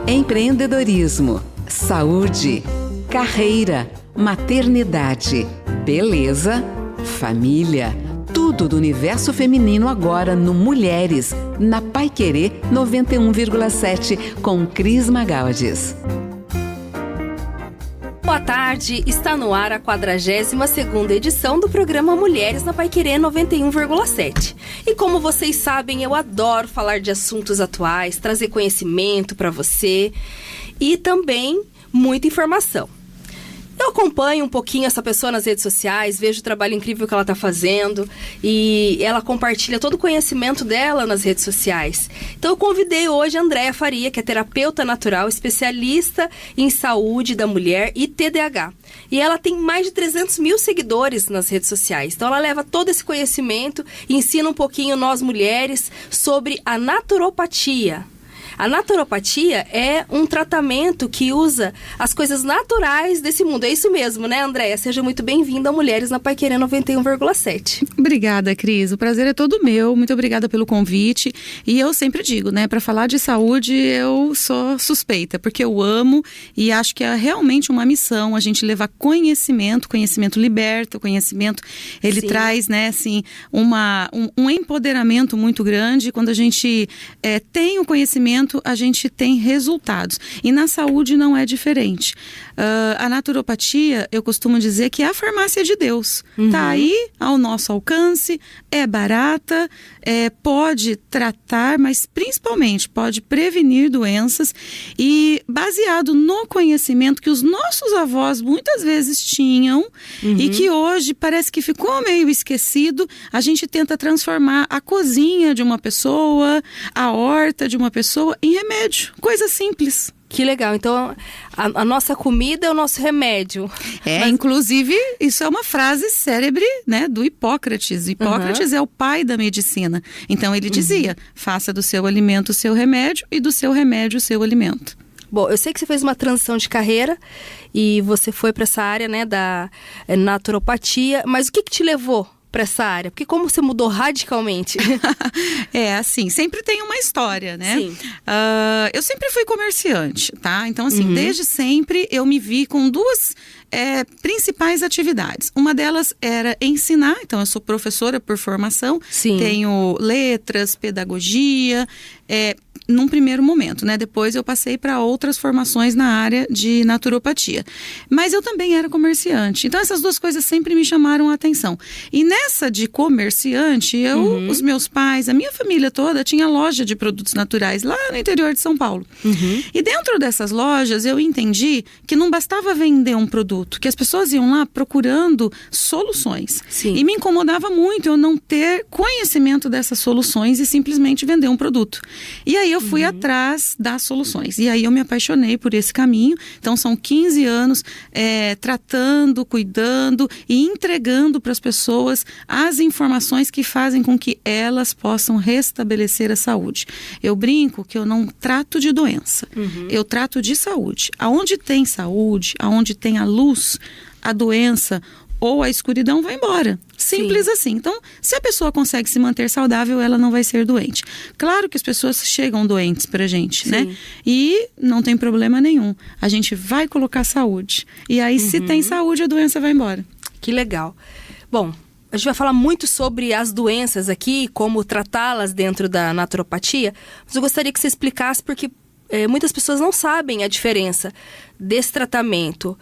Empreendedorismo, saúde, carreira, maternidade, beleza, família. Tudo do universo feminino agora no Mulheres, na Paiquerê 91,7, com Cris Magalhães. Boa tarde, está no ar a 42ª edição do programa Mulheres na Paiquerê 91,7. E como vocês sabem, eu adoro falar de assuntos atuais, trazer conhecimento para você e também muita informação. Eu acompanho um pouquinho essa pessoa nas redes sociais, vejo o trabalho incrível que ela está fazendo e ela compartilha todo o conhecimento dela nas redes sociais. Então eu convidei hoje a Andréia Faria, que é terapeuta natural, especialista em saúde da mulher e TDAH. E ela tem mais de 300 mil seguidores nas redes sociais. Então ela leva todo esse conhecimento e ensina um pouquinho nós mulheres sobre a naturopatia. A naturopatia é um tratamento que usa as coisas naturais desse mundo. É isso mesmo, né, Andréia? Seja muito bem-vinda a Mulheres na Paiquerê 91,7. Obrigada, Cris. O prazer é todo meu. Muito obrigada pelo convite. E eu sempre digo, né, para falar de saúde, eu sou suspeita, porque eu amo e acho que é realmente uma missão a gente levar conhecimento. Conhecimento liberta, o conhecimento, ele Sim. traz, né, assim, um empoderamento muito grande. Quando a gente tem o conhecimento, a gente tem resultados. E na saúde não é diferente. A naturopatia, eu costumo dizer que é a farmácia de Deus. Tá aí ao nosso alcance, é barata, pode tratar, mas principalmente pode prevenir doenças e baseado no conhecimento que os nossos avós muitas vezes tinham e que hoje parece que ficou meio esquecido, a gente tenta transformar a cozinha de uma pessoa, a horta de uma pessoa em remédio. Coisa simples. Que legal. Então, a nossa comida é o nosso remédio. Inclusive, isso é uma frase célebre, né, do Hipócrates. Hipócrates é o pai da medicina. Então, ele dizia, faça do seu alimento o seu remédio e do seu remédio o seu alimento. Bom, eu sei que você fez uma transição de carreira e você foi para essa área, né, da naturopatia, mas o que te levou para essa área? Porque como você mudou radicalmente? Assim, sempre tem uma história, né? Sim. Eu sempre fui comerciante, tá? Então, assim, desde sempre eu me vi com duas principais atividades. Uma delas era ensinar, então eu sou professora por formação, Sim. Tenho letras, pedagogia, num primeiro momento, né? Depois eu passei para outras formações na área de naturopatia. Mas eu também era comerciante. Então essas duas coisas sempre me chamaram a atenção. E nessa de comerciante, os meus pais, a minha família toda tinha loja de produtos naturais lá no interior de São Paulo. E dentro dessas lojas eu entendi que não bastava vender um produto, que as pessoas iam lá procurando soluções. Sim. E me incomodava muito eu não ter conhecimento dessas soluções e simplesmente vender um produto. E aí eu fui atrás das soluções. E aí eu me apaixonei por esse caminho. Então são 15 anos tratando, cuidando e entregando para as pessoas as informações que fazem com que elas possam restabelecer a saúde. Eu brinco que eu não trato de doença. Eu trato de saúde. Aonde tem saúde, aonde tem a luz, a doença ou a escuridão vai embora. Simples assim. Então, se a pessoa consegue se manter saudável, ela não vai ser doente. Claro que as pessoas chegam doentes pra gente, né? E não tem problema nenhum. A gente vai colocar saúde. E aí, se tem saúde, a doença vai embora. Que legal. Bom, a gente vai falar muito sobre as doenças aqui, como tratá-las dentro da naturopatia, mas eu gostaria que você explicasse porque muitas pessoas não sabem a diferença desse tratamento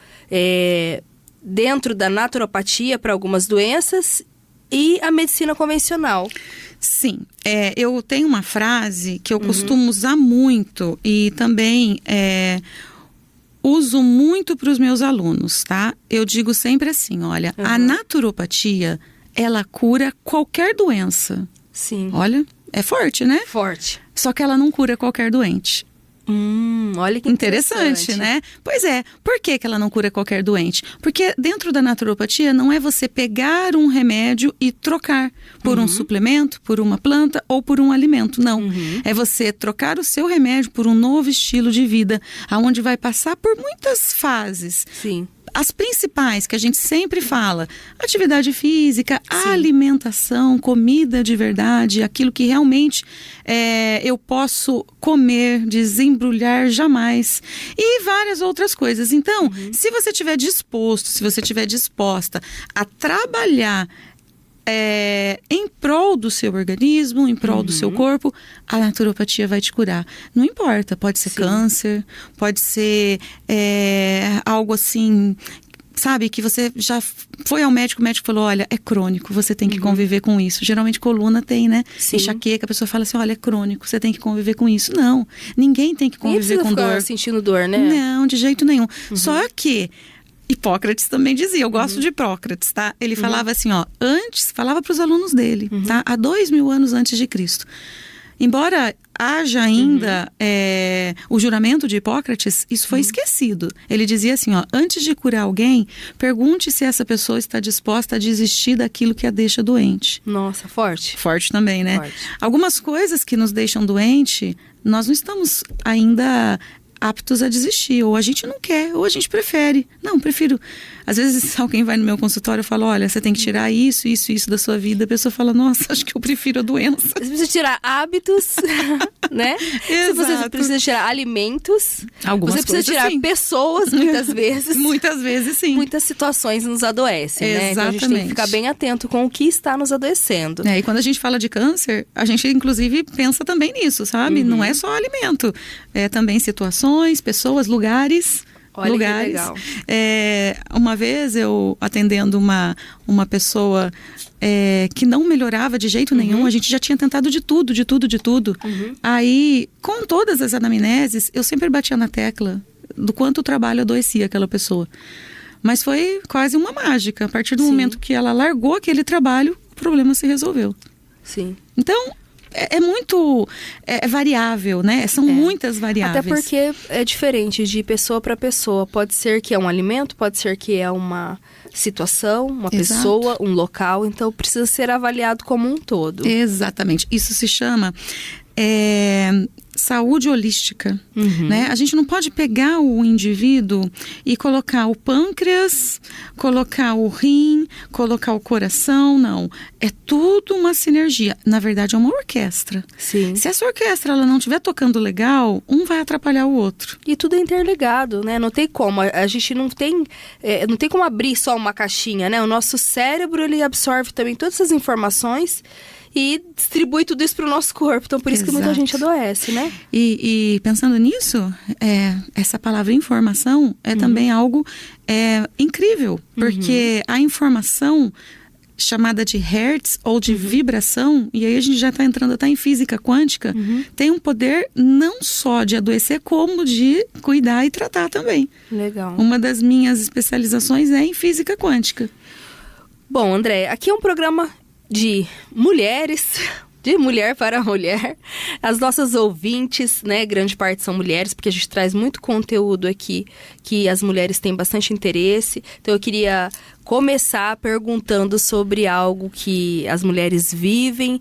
dentro da naturopatia para algumas doenças e a medicina convencional. Sim, eu tenho uma frase que eu costumo usar muito e também uso muito para os meus alunos, tá? Eu digo sempre assim, olha, a naturopatia, ela cura qualquer doença. Sim. Olha, é forte, né? Forte. Só que ela não cura qualquer doente. Olha que interessante, né? Pois é, por que ela não cura qualquer doente? Porque dentro da naturopatia não é você pegar um remédio e trocar por um suplemento, por uma planta ou por um alimento, não. É você trocar o seu remédio por um novo estilo de vida, onde vai passar por muitas fases. Sim. as principais que a gente sempre fala: atividade física, alimentação, comida de verdade, aquilo que realmente eu posso comer, desembrulhar jamais, e várias outras coisas. Então, se você estiver disposto, se você estiver disposta a trabalhar em prol do seu organismo, em prol do seu corpo, a naturopatia vai te curar. Não importa, pode ser câncer, pode ser algo assim, sabe, que você já foi ao médico, o médico falou: olha, é crônico, você tem que conviver com isso. Geralmente coluna tem, né? Sim. Enxaqueca, a pessoa fala assim: olha, é crônico, você tem que conviver com isso. Não, ninguém tem que conviver com dor. Sentindo dor, né? Não, de jeito nenhum. Só que Hipócrates também dizia, eu gosto de Hipócrates, tá? Ele falava assim, ó, falava para os alunos dele, tá? Há 2000 anos antes de Cristo. Embora haja ainda o juramento de Hipócrates, isso foi esquecido. Ele dizia assim, ó, antes de curar alguém, pergunte se essa pessoa está disposta a desistir daquilo que a deixa doente. Nossa, forte. Forte também, né? Forte. Algumas coisas que nos deixam doente, nós não estamos ainda aptos a desistir, ou a gente não quer, ou a gente prefere. Não, prefiro. Às vezes alguém vai no meu consultório e fala: olha, você tem que tirar isso, isso, isso da sua vida. A pessoa fala: nossa, acho que eu prefiro a doença. Você precisa tirar hábitos, né? Exato. Você precisa tirar alimentos. Algumas você precisa tirar sim. pessoas, muitas vezes. Muitas vezes, sim. Muitas situações nos adoecem, né? Então a gente tem que ficar bem atento com o que está nos adoecendo. E quando a gente fala de câncer, a gente inclusive pensa também nisso, sabe? Não é só alimento. É também situações, pessoas, lugares. Olha lugares. Que legal. Uma vez eu atendendo uma pessoa que não melhorava de jeito nenhum, a gente já tinha tentado de tudo. Aí, com todas as anamneses, eu sempre batia na tecla do quanto o trabalho adoecia aquela pessoa. Mas foi quase uma mágica. A partir do momento que ela largou aquele trabalho, o problema se resolveu. Sim. Então, é muito variável, né? São muitas variáveis. Até porque é diferente de pessoa para pessoa. Pode ser que é um alimento, pode ser que é uma situação, uma pessoa, um local. Então, precisa ser avaliado como um todo. Exatamente. Isso se chama saúde holística, né? A gente não pode pegar o indivíduo e colocar o pâncreas, colocar o rim, colocar o coração, não. É tudo uma sinergia. Na verdade, é uma orquestra. Sim. Se essa orquestra ela não estiver tocando legal, um vai atrapalhar o outro. E tudo é interligado, né? Não tem como. A gente não tem como abrir só uma caixinha, né? O nosso cérebro, ele absorve também todas essas informações e distribui tudo isso para o nosso corpo. Então, por isso que muita gente adoece, né? E pensando nisso, essa palavra informação é também algo incrível. Porque a informação chamada de hertz ou de vibração, e aí a gente já está entrando até em física quântica, tem um poder não só de adoecer, como de cuidar e tratar também. Legal. Uma das minhas especializações é em física quântica. Bom, André, aqui é um programa de mulheres, de mulher para mulher. As nossas ouvintes, né, grande parte são mulheres, porque a gente traz muito conteúdo aqui que as mulheres têm bastante interesse. Então eu queria começar perguntando sobre algo que as mulheres vivem.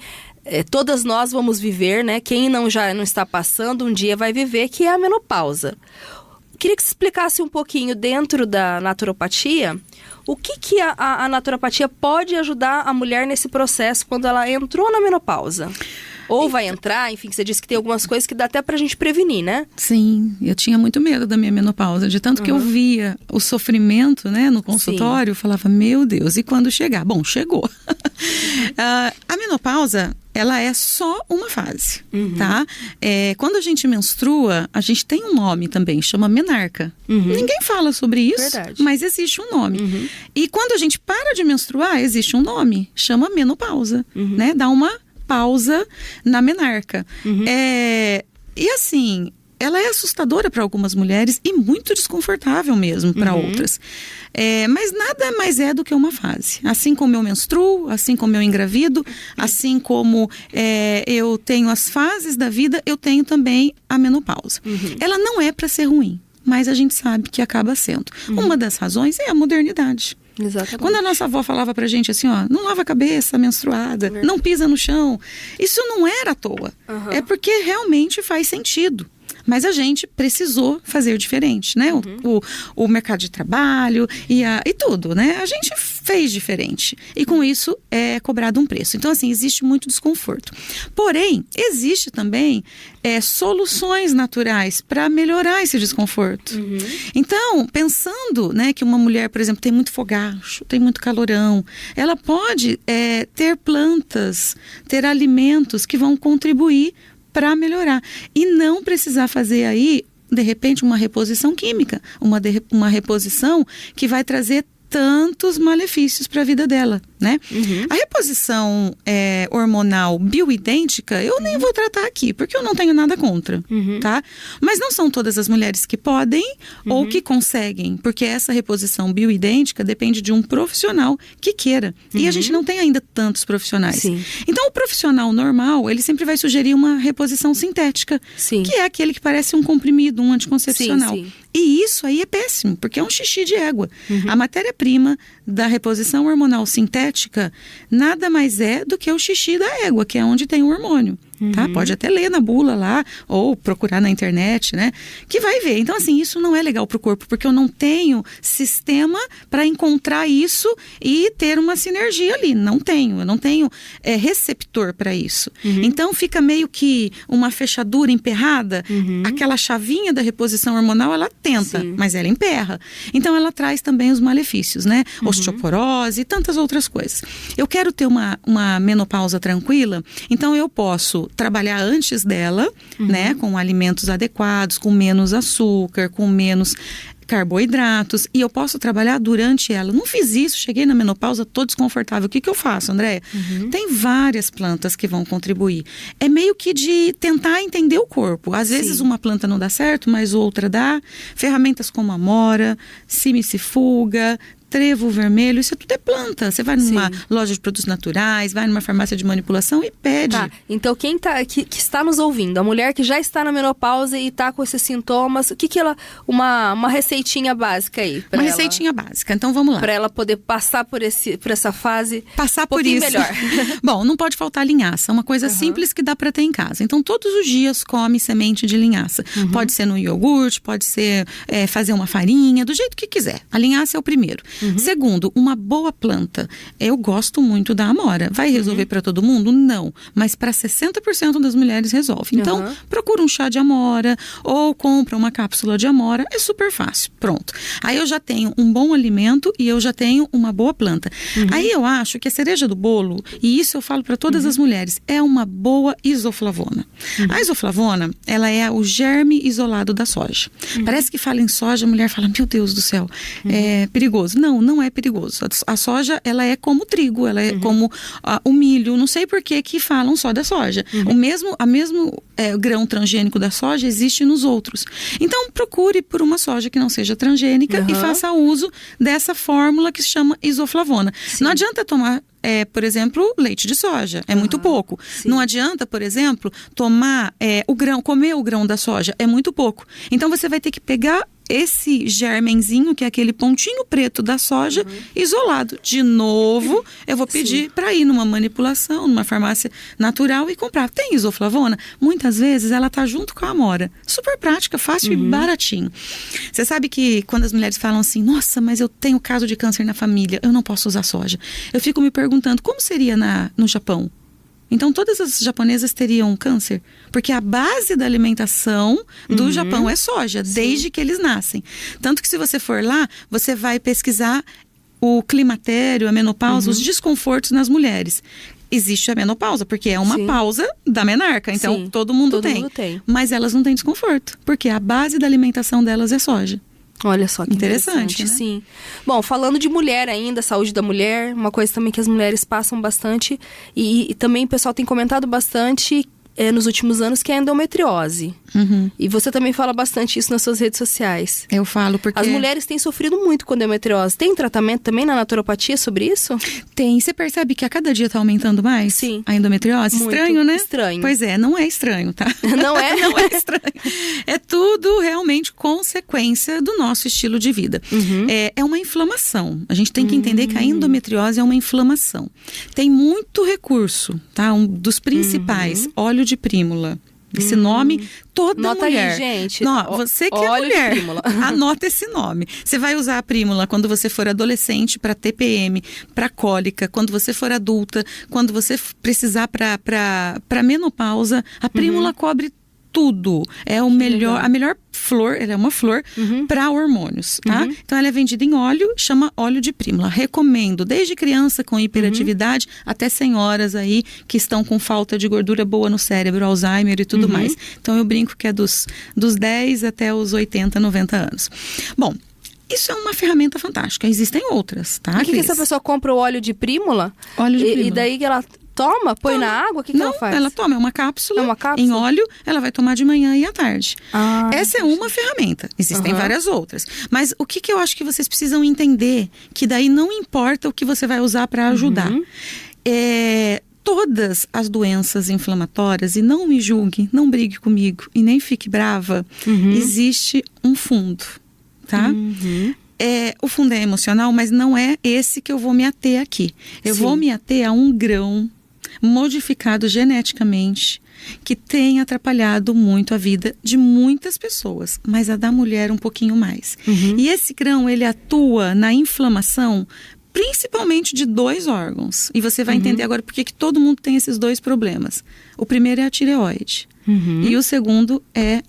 Todas nós vamos viver, né? Quem já não está passando, um dia vai viver, que é a menopausa. Queria que você explicasse um pouquinho dentro da naturopatia, o que a naturopatia pode ajudar a mulher nesse processo quando ela entrou na menopausa? Ou vai entrar, enfim, que você disse que tem algumas coisas que dá até pra gente prevenir, né? Sim, eu tinha muito medo da minha menopausa, de tanto que eu via o sofrimento, né, no consultório, eu falava, meu Deus, e quando chegar? Bom, chegou. A menopausa, ela é só uma fase, tá? Quando a gente menstrua, a gente tem um nome também, chama menarca. Ninguém fala sobre isso, mas existe um nome. E quando a gente para de menstruar, existe um nome, chama menopausa, né? Dá uma pausa na menarca. E assim, ela é assustadora para algumas mulheres e muito desconfortável mesmo para outras. Mas nada mais é do que uma fase. Assim como eu menstruo, assim como eu engravido, assim como eu tenho as fases da vida, eu tenho também a menopausa. Ela não é para ser ruim, mas a gente sabe que acaba sendo. Uma das razões é a modernidade. Exatamente. Quando a nossa avó falava pra gente assim, ó, não lava a cabeça menstruada, não pisa no chão, isso não era à toa. É porque realmente faz sentido. mas a gente precisou fazer diferente, né? O mercado de trabalho e tudo, né? A gente fez diferente. E com isso é cobrado um preço. Então, assim, existe muito desconforto. Porém, existe também soluções naturais para melhorar esse desconforto. Então, pensando, né, que uma mulher, por exemplo, tem muito fogacho, tem muito calorão, ela pode ter plantas, ter alimentos que vão contribuir para melhorar. E não precisar fazer aí, de repente, uma reposição química, uma reposição que vai trazer tantos malefícios para a vida dela, né? A reposição hormonal bioidêntica, eu nem vou tratar aqui, porque eu não tenho nada contra, tá? Mas não são todas as mulheres que podem ou que conseguem, porque essa reposição bioidêntica depende de um profissional que queira. E a gente não tem ainda tantos profissionais. Sim. Então, o profissional normal, ele sempre vai sugerir uma reposição sintética, Sim. que é aquele que parece um comprimido, um anticoncepcional. Sim. E isso aí é péssimo, porque é um xixi de égua. A matéria-prima da reposição hormonal sintética nada mais é do que o xixi da égua, que é onde tem o hormônio. Tá? Pode até ler na bula lá, ou procurar na internet, né? Que vai ver. Então, assim, isso não é legal pro corpo, porque eu não tenho sistema para encontrar isso e ter uma sinergia ali. Não tenho. Eu não tenho receptor para isso. Então, fica meio que uma fechadura emperrada. Aquela chavinha da reposição hormonal, ela tenta, Sim. mas ela emperra. Então, ela traz também os malefícios, né? Osteoporose e tantas outras coisas. Eu quero ter uma menopausa tranquila, então eu posso trabalhar antes dela, né, com alimentos adequados, com menos açúcar, com menos carboidratos, e eu posso trabalhar durante ela. Não fiz isso, cheguei na menopausa, tô desconfortável. O que eu faço, Andréia? Tem várias plantas que vão contribuir. É meio que de tentar entender o corpo. Às vezes uma planta não dá certo, mas outra dá. Ferramentas como amora, simicifuga, trevo vermelho, isso tudo é planta. Você vai numa loja de produtos naturais, vai numa farmácia de manipulação e pede. Tá, então quem que está nos ouvindo, a mulher que já está na menopausa e está com esses sintomas, o que ela... Uma receitinha básica aí pra Uma ela, receitinha básica, então vamos lá. para ela poder passar por essa fase. Passar por pouquinho isso. melhor. Bom, não pode faltar linhaça, uma coisa simples que dá para ter em casa. Então, todos os dias come semente de linhaça. Pode ser no iogurte, pode ser fazer uma farinha, do jeito que quiser. A linhaça é o primeiro. Segundo, uma boa planta. Eu gosto muito da amora. Vai resolver para todo mundo? Não. Mas para 60% das mulheres resolve. Então, procura um chá de amora ou compra uma cápsula de amora. É super fácil. Pronto. Aí eu já tenho um bom alimento e eu já tenho uma boa planta. Aí eu acho que a cereja do bolo, e isso eu falo para todas as mulheres, é uma boa isoflavona. A isoflavona, ela é o germe isolado da soja. Parece que fala em soja, a mulher fala, meu Deus do céu, é perigoso. Não é perigoso. A soja, ela é como o trigo, ela é como o milho. Não sei por que falam só da soja. O mesmo grão transgênico da soja existe nos outros. Então, procure por uma soja que não seja transgênica e faça uso dessa fórmula que se chama isoflavona. Não adianta tomar por exemplo, leite de soja. É muito pouco. Sim. Não adianta, por exemplo, tomar comer o grão da soja. É muito pouco. Então, você vai ter que pegar esse germenzinho, que é aquele pontinho preto da soja, isolado. De novo, eu vou pedir para ir numa manipulação, numa farmácia natural e comprar. Tem isoflavona? Muitas vezes ela tá junto com a amora. Super prática, fácil e baratinho. Você sabe que quando as mulheres falam assim, nossa, mas eu tenho caso de câncer na família, eu não posso usar soja. Eu fico me perguntando, como seria no Japão? Então, todas as japonesas teriam câncer, porque a base da alimentação do Japão é soja, desde que eles nascem. Tanto que se você for lá, você vai pesquisar o climatério, a menopausa, os desconfortos nas mulheres. Existe a menopausa, porque é uma pausa da menarca, então todo mundo tem. Mas elas não têm desconforto, porque a base da alimentação delas é soja. Olha só que interessante, né? Sim. Bom, falando de mulher ainda, saúde da mulher, uma coisa também que as mulheres passam bastante e também o pessoal tem comentado bastante nos últimos anos, que é a endometriose. E você também fala bastante isso nas suas redes sociais. Eu falo porque... As mulheres têm sofrido muito com endometriose. Tem tratamento também na naturopatia sobre isso? Tem. Você percebe que a cada dia tá aumentando mais? Sim. A endometriose? Muito estranho, né? Estranho. Pois é, não é estranho, tá? Não é? Não é estranho. É tudo realmente consequência do nosso estilo de vida. É uma inflamação. A gente tem que entender que a endometriose é uma inflamação. Tem muito recurso, tá? Um dos principais, óleo de prímula. Esse nome, toda Nota mulher. aí, gente. Não, você que é óleo de mulher, prímula. anota esse nome. Você vai usar a prímula quando você for adolescente para TPM, para cólica, quando você for adulta, quando você precisar para menopausa. A prímula cobre tudo. É o melhor, a melhor flor, ela é uma flor para hormônios, tá? Então ela é vendida em óleo, chama óleo de prímula. Recomendo, desde criança com hiperatividade até senhoras aí que estão com falta de gordura boa no cérebro, Alzheimer e tudo mais. Então eu brinco que é dos 10 até os 80, 90 anos. Bom, isso é uma ferramenta fantástica. Existem outras, tá? O que essa pessoa compra o óleo de prímula? Óleo de prímula. E daí que ela põe na água? O que ela faz? Ela toma, é uma cápsula, em óleo, ela vai tomar de manhã e à tarde. Essa é uma ferramenta, existem várias outras. Mas o que eu acho que vocês precisam entender, que daí não importa o que você vai usar para ajudar. Todas as doenças inflamatórias, e não me julgue, não brigue comigo e nem fique brava, existe um fundo, tá? O fundo é emocional, mas não é esse que eu vou me ater aqui. Eu vou me ater a um grão modificado geneticamente que tem atrapalhado muito a vida de muitas pessoas, mas a da mulher um pouquinho mais. E esse grão, ele atua na inflamação principalmente de 2 órgãos. E você vai entender agora por que todo mundo tem esses 2 problemas. O primeiro é a tireoide. E o segundo é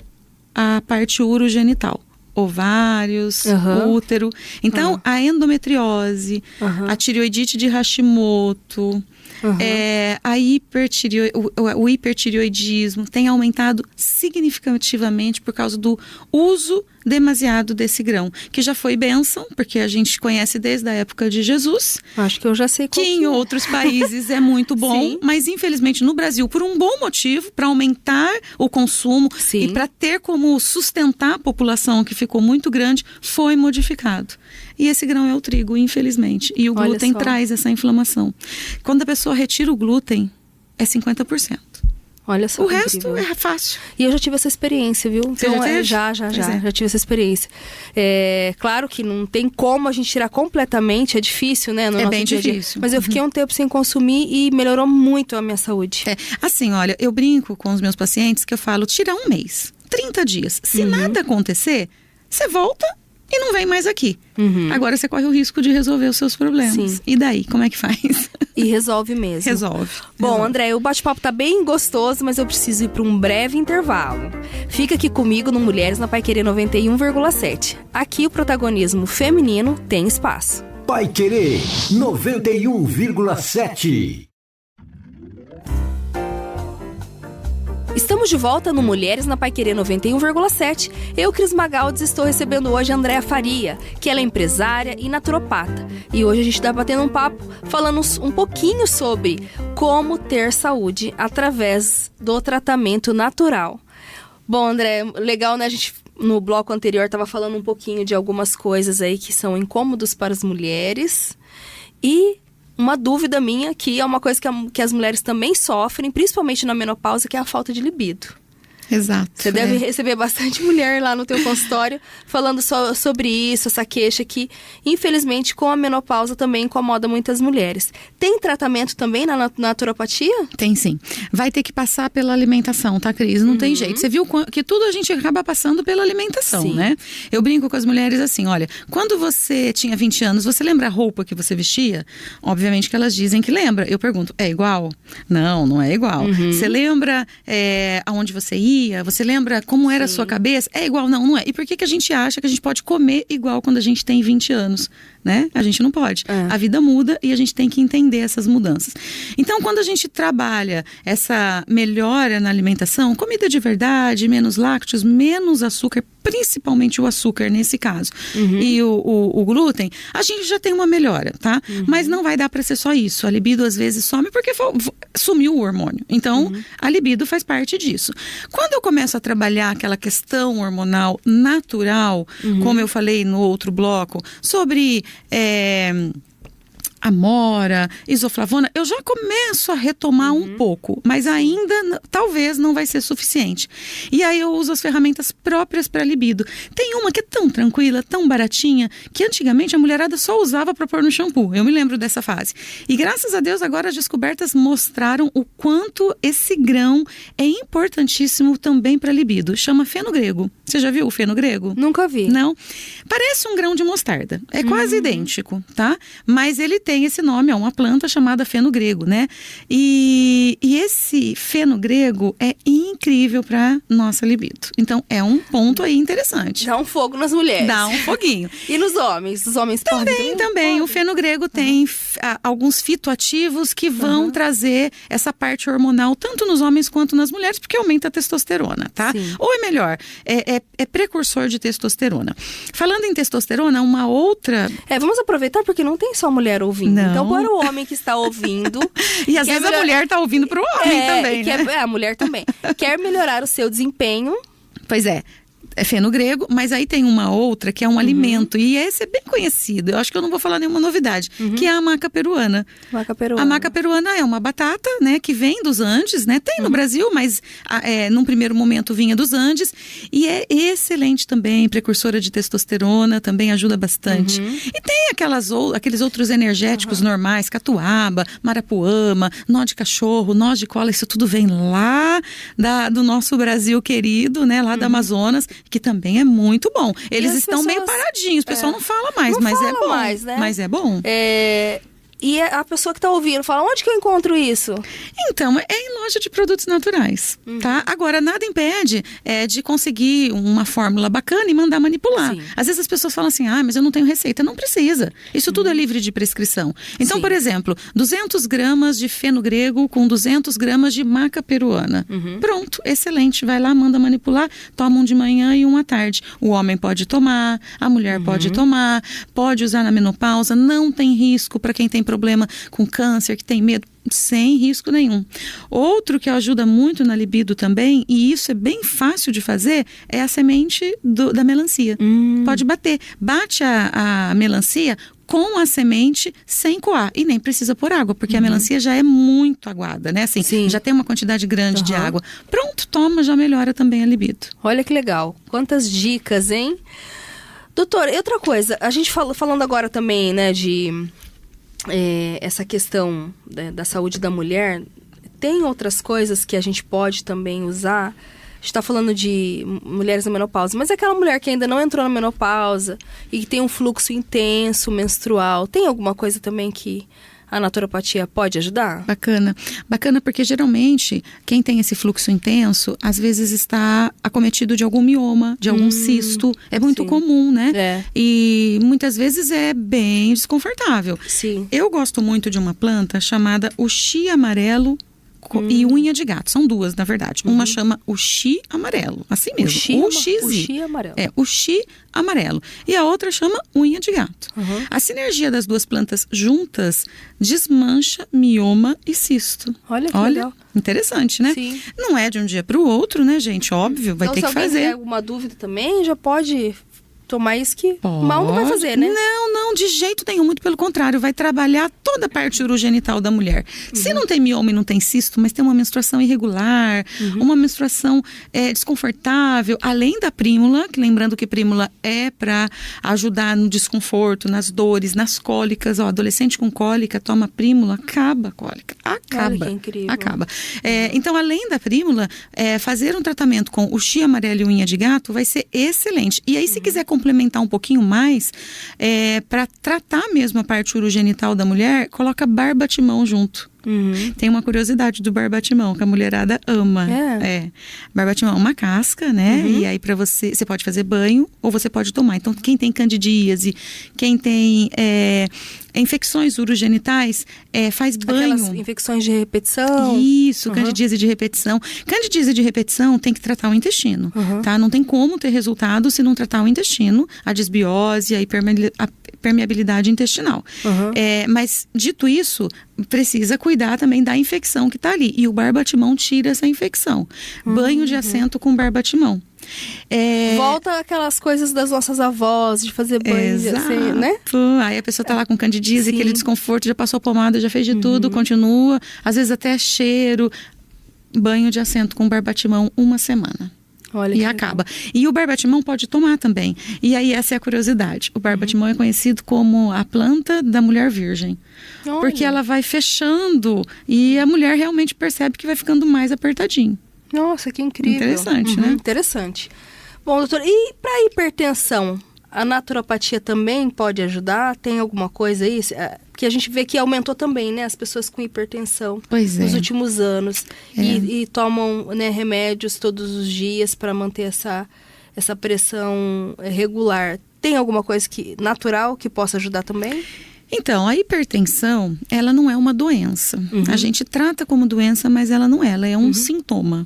a parte urogenital. Ovários, útero. Então, a endometriose, a tireoidite de Hashimoto, o hipertireoidismo tem aumentado significativamente por causa do uso demasiado desse grão, que já foi bênção, porque a gente conhece desde a época de Jesus. Acho que eu já sei qual que em outros países é muito bom, mas infelizmente no Brasil, por um bom motivo, para aumentar o consumo e para ter como sustentar a população que ficou muito grande, foi modificado. E esse grão é o trigo, infelizmente. E o glúten traz essa inflamação. Quando a pessoa retira o glúten, é 50%. Olha só. O resto é fácil. E eu já tive essa experiência, viu? Você já teve? Já tive essa experiência. Claro que não tem como a gente tirar completamente, é difícil, né? No nosso bem dia a dia. difícil. Mas eu fiquei um tempo sem consumir e melhorou muito a minha saúde. Assim, olha, eu brinco com os meus pacientes que eu falo, tira 1 mês, 30 dias. Se nada acontecer, você volta e não vem mais aqui. Agora você corre o risco de resolver os seus problemas. E daí, como é que faz? E resolve mesmo. Resolve. Bom, André, o bate-papo tá bem gostoso, mas eu preciso ir para um breve intervalo. Fica aqui comigo no Mulheres na Paiquerê 91,7. Aqui o protagonismo feminino tem espaço. Paiquerê 91,7. Estamos de volta no Mulheres na Paiquerê 91,7. Eu, Cris Magaldes, estou recebendo hoje a Andréa Faria, que ela é empresária e naturopata. E hoje a gente está batendo um papo, falando um pouquinho sobre como ter saúde através do tratamento natural. Bom, André, legal, né? A gente no bloco anterior estava falando um pouquinho de algumas coisas aí que são incômodos para as mulheres. E uma dúvida minha, que é uma coisa que as mulheres também sofrem, principalmente na menopausa, que é a falta de libido. Exato. Você deve receber bastante mulher lá no teu consultório falando sobre isso, essa queixa que, infelizmente, com a menopausa também incomoda muitas mulheres. Tem tratamento também na naturopatia? Tem sim. Vai ter que passar pela alimentação, tá, Cris? Não tem jeito. Você viu que tudo a gente acaba passando pela alimentação, né? Eu brinco com as mulheres assim, olha, quando você tinha 20 anos, você lembra a roupa que você vestia? Obviamente que elas dizem que lembra. Eu pergunto, é igual? Não, não é igual. Você lembra aonde você ia? Você lembra como era a sua cabeça? É igual? Não, não é. E por que a gente acha que a gente pode comer igual quando a gente tem 20 anos? Né? A gente não pode. A vida muda e a gente tem que entender essas mudanças. Então, quando a gente trabalha essa melhora na alimentação, comida de verdade, menos lácteos, menos açúcar, principalmente o açúcar nesse caso, e o glúten, a gente já tem uma melhora, tá? Mas não vai dar para ser só isso. A libido às vezes some porque sumiu o hormônio. Então, a libido faz parte disso. Quando eu começo a trabalhar aquela questão hormonal natural, como eu falei no outro bloco, sobre amora, isoflavona, eu já começo a retomar um pouco, mas ainda talvez não vai ser suficiente. E aí eu uso as ferramentas próprias para libido. Tem uma que é tão tranquila, tão baratinha, que antigamente a mulherada só usava para pôr no shampoo. Eu me lembro dessa fase. E graças a Deus agora as descobertas mostraram o quanto esse grão é importantíssimo também para libido. Chama feno grego. Você já viu o feno grego? Nunca vi. Não? Parece um grão de mostarda. É quase idêntico, tá? Mas ele tem esse nome, é uma planta chamada feno grego, né? E esse feno grego é incrível para nossa libido. Então, é um ponto aí interessante. Dá um fogo nas mulheres. Dá um foguinho. E nos homens? Os homens podem? Também. O feno grego tem alguns fitoativos que vão trazer essa parte hormonal, tanto nos homens quanto nas mulheres, porque aumenta a testosterona, tá? Sim. Ou é melhor, é precursor de testosterona. Falando em testosterona, uma outra... Vamos aproveitar porque não tem só mulher ouvindo. Não. Então, para o homem que está ouvindo... E às vezes a mulher tá ouvindo pro homem também, né? A mulher também. Quer melhorar o seu desempenho... Pois é feno grego, mas aí tem uma outra que é um alimento, e esse é bem conhecido, eu acho que eu não vou falar nenhuma novidade, que é a maca peruana. A maca peruana é uma batata, né, que vem dos Andes, né, tem no Brasil, mas num primeiro momento vinha dos Andes, e é excelente também, precursora de testosterona, também ajuda bastante. E tem aqueles outros energéticos normais, catuaba, marapuama, nó de cachorro, noz de cola, isso tudo vem lá do nosso Brasil querido, né, lá da Amazonas, que também é muito bom. Eles estão meio paradinhos, o pessoal não fala mais, mas é bom. Né? Mas é bom. E a pessoa que está ouvindo fala, onde que eu encontro isso? Então, é em loja de produtos naturais, tá? Agora, nada impede de conseguir uma fórmula bacana e mandar manipular. Sim. Às vezes as pessoas falam assim, mas eu não tenho receita. Não precisa. Isso tudo é livre de prescrição. Então, por exemplo, 200 gramas de feno grego com 200 gramas de maca peruana. Pronto, excelente. Vai lá, manda manipular, toma um de manhã e um à tarde. O homem pode tomar, a mulher pode tomar, pode usar na menopausa, não tem risco para quem tem problema com câncer, que tem medo, sem risco nenhum. Outro que ajuda muito na libido também, e isso é bem fácil de fazer, é a semente da melancia. Pode bater. Bate a melancia com a semente sem coar. E nem precisa pôr água, porque a melancia já é muito aguada, né? Assim, já tem uma quantidade grande de água. Pronto, toma, já melhora também a libido. Olha que legal. Quantas dicas, hein? Doutor, e outra coisa, a gente falando agora também, né, de... essa questão da saúde da mulher, tem outras coisas que a gente pode também usar? A gente está falando de mulheres na menopausa, mas aquela mulher que ainda não entrou na menopausa e que tem um fluxo intenso menstrual, tem alguma coisa também que a naturopatia pode ajudar? Bacana. Bacana porque geralmente quem tem esse fluxo intenso, às vezes está acometido de algum mioma, de algum cisto. É muito comum, né? E muitas vezes é bem desconfortável. Sim. Eu gosto muito de uma planta chamada uxi amarelo e unha de gato. São duas, na verdade. Uma chama uxi amarelo, assim mesmo. Uxi amarelo. Uxi amarelo. E a outra chama unha de gato. A sinergia das duas plantas juntas desmancha mioma e cisto. Olha que legal. Interessante, né? Sim. Não é de um dia para o outro, né, gente? Óbvio, vai ter que fazer. Se alguém tem alguma dúvida também, já pode... tomar isso que mal não vai fazer, né? Não, de jeito nenhum, muito pelo contrário, vai trabalhar toda a parte urogenital da mulher. Se não tem mioma e não tem cisto, mas tem uma menstruação irregular, uma menstruação desconfortável, além da prímula, que lembrando que prímula é para ajudar no desconforto, nas dores, nas cólicas, adolescente com cólica toma prímula, acaba a cólica, acaba. Olha que incrível. Acaba. Então, além da prímula, fazer um tratamento com uxi amarelo e unha de gato vai ser excelente. E aí, se quiser complementar um pouquinho mais, para tratar mesmo a parte urogenital da mulher, coloca barbatimão junto. Tem uma curiosidade do barbatimão que a mulherada ama. Barbatimão é uma casca, né? E aí para você pode fazer banho ou você pode tomar. Então quem tem candidíase, quem tem infecções urogenitais, faz banho. Aquelas infecções de repetição. Isso, candidíase de repetição. Candidíase de repetição tem que tratar o intestino, tá? Não tem como ter resultado se não tratar o intestino, a desbiose, a permeabilidade intestinal. Mas, dito isso, precisa cuidar também da infecção que está ali. E o barbatimão tira essa infecção. Banho de assento com barbatimão. Volta aquelas coisas das nossas avós, de fazer banho, né? Aí a pessoa tá lá com candidíase, aquele desconforto, já passou pomada, já fez de tudo, continua. Às vezes até cheiro. Banho de assento com barbatimão 1 semana. Olha e acaba. E o barbatimão pode tomar também. E aí essa é a curiosidade. O barbatimão é conhecido como a planta da mulher virgem. Olha. Porque ela vai fechando e a mulher realmente percebe que vai ficando mais apertadinho. Nossa, que incrível. Interessante, né? Interessante. Bom, doutora, e para hipertensão? A naturopatia também pode ajudar? Tem alguma coisa aí? Porque a gente vê que aumentou também, né? As pessoas com hipertensão nos últimos anos. E tomam, né, remédios todos os dias para manter essa pressão regular. Tem alguma coisa natural que possa ajudar também? Então, a hipertensão, ela não é uma doença. A gente trata como doença, mas ela não é. Ela é um sintoma.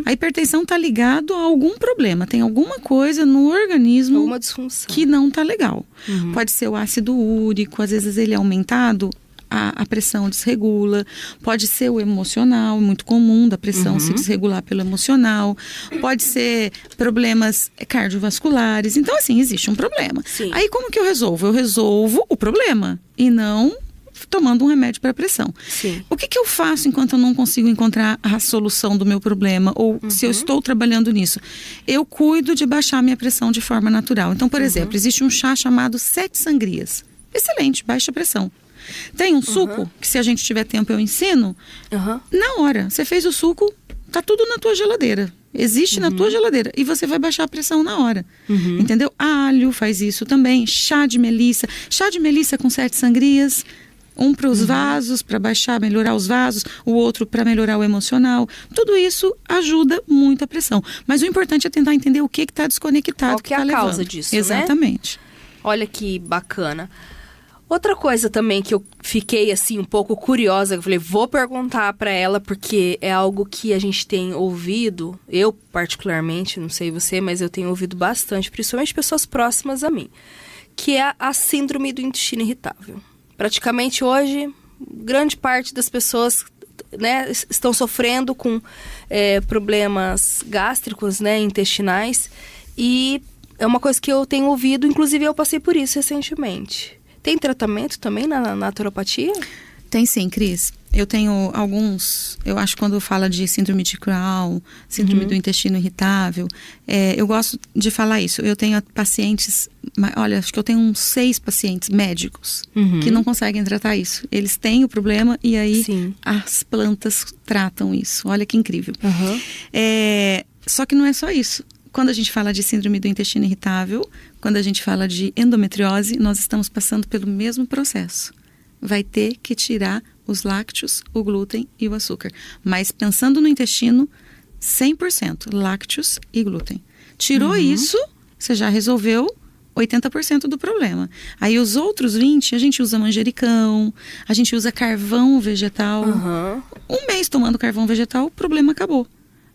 A hipertensão está ligado a algum problema. Tem alguma coisa no organismo alguma disfunção que não está legal. Pode ser o ácido úrico, às vezes ele é aumentado, a pressão desregula. Pode ser o emocional, muito comum da pressão se desregular pelo emocional. Pode ser problemas cardiovasculares. Então, assim, existe um problema. Sim. Aí, como que eu resolvo? Eu resolvo o problema e não tomando um remédio para pressão. Sim. O que eu faço enquanto eu não consigo encontrar a solução do meu problema? Ou se eu estou trabalhando nisso? Eu cuido de baixar a minha pressão de forma natural. Então, por exemplo, existe um chá chamado 7 sangrias. Excelente, baixa pressão. Tem um suco, que se a gente tiver tempo eu ensino, na hora, você fez o suco, tá tudo na tua geladeira. Existe na tua geladeira. E você vai baixar a pressão na hora. Entendeu? Alho faz isso também. Chá de melissa. Chá de melissa com 7 sangrias. Um para os vasos, para baixar, melhorar os vasos. O outro para melhorar o emocional. Tudo isso ajuda muito a pressão. Mas o importante é tentar entender o que está desconectado. Qual que é a causa disso, exatamente. Né? Olha que bacana. Outra coisa também que eu fiquei assim um pouco curiosa, eu falei, vou perguntar para ela porque é algo que a gente tem ouvido, eu particularmente, não sei você, mas eu tenho ouvido bastante, principalmente pessoas próximas a mim, que é a síndrome do intestino irritável. Praticamente hoje, grande parte das pessoas, né, estão sofrendo com problemas gástricos, né, intestinais, e é uma coisa que eu tenho ouvido, inclusive eu passei por isso recentemente. Tem tratamento também na naturopatia? Tem sim, Cris. Eu tenho alguns, eu acho que quando fala de síndrome de Crohn, síndrome do intestino irritável, eu gosto de falar isso. Eu tenho pacientes, olha, acho que eu tenho uns 6 pacientes médicos que não conseguem tratar isso. Eles têm o problema e aí as plantas tratam isso. Olha que incrível. Só que não é só isso. Quando a gente fala de síndrome do intestino irritável, quando a gente fala de endometriose, nós estamos passando pelo mesmo processo. Vai ter que tirar os lácteos, o glúten e o açúcar. Mas pensando no intestino, 100% lácteos e glúten. Tirou isso, você já resolveu 80% do problema. Aí os outros 20%, a gente usa manjericão, a gente usa carvão vegetal. Um mês tomando carvão vegetal, o problema acabou.